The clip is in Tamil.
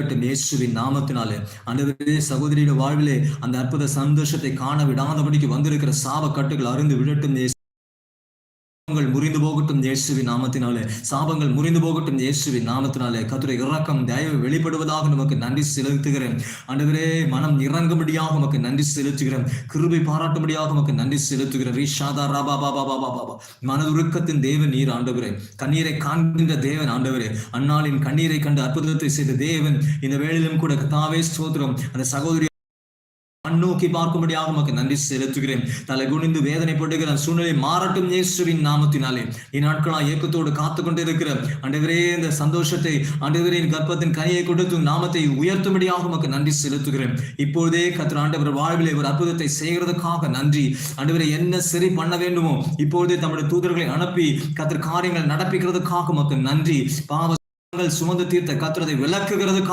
இயேசுவின் நாமத்தினாலே ஆண்டவரே சகோதரியோட வாழ்விலே அந்த அற்புத சந்தோஷத்தை காண விடாதபடிக்கு வந்திருக்கிற சாப கட்டுகள் அருந்து விடட்டும். முறிந்து போகட்டும் இயேசுவின் நாமத்தினாலே. சாபங்கள் முறிந்து போகட்டும் இயேசுவின் நாமத்தினாலே. கர்த்தருடைய இரக்கம் தயவு வெளிப்படுவதாக நமக்கு நன்றி செலுத்துகிறேன். ஆண்டவரே மனம் இறங்கும்படியாக நமக்கு நன்றி செலுத்துகிறேன். கிருபை பாராட்டும்படியாக நமக்கு நன்றி செலுத்துகிறேன். ரிஷாதா ராபா பாபா பாபா பாபா மனதுருக்கத்தின் தேவன் நீர் ஆண்டவரே. கண்ணீரை காண்கின்ற தேவன் ஆண்டவரே. அன்னாளின் கண்ணீரை கண்டு அற்புதத்தை செய்த தேவன் இந்த வேளையிலும் கூட கர்த்தாவே ஸ்தோத்திரம். அந்த சகோதரி நோக்கி பார்க்கும்படியாக உமக்கு நன்றி செலுத்துகிறேன். தலை குனிந்து வேதனைப்படுகிற சூழ்நிலை மாறட்டும் இயேசுவின் நாமத்தினாலே. இந்நாட்களா ஏக்கத்தோடு காத்து கொண்டிருக்கிற ஆண்டவரே இந்த சந்தோஷத்தை ஆண்டவரே கர்ப்பத்தின் கனியை கொடுத்து நாமத்தை உயர்த்தும்படியாக உமக்கு நன்றி செலுத்துகிறேன். இப்பொழுதே கர்த்தர் ஆண்டவர் வாழ்விலே ஒரு அற்புதத்தை செய்கிறதுக்காக நன்றி. ஆண்டவரே என்ன சரி பண்ண வேண்டுமோ இப்பொழுதே தம்முடைய தூதர்களை அனுப்பி கர்த்தர் காரியங்கள் நடப்பிக்கிறதுக்காக உமக்கு நன்றி. பாவங்கள் சுமந்து தீர்த்த கர்த்தரை விளக்குகிறதுக்காக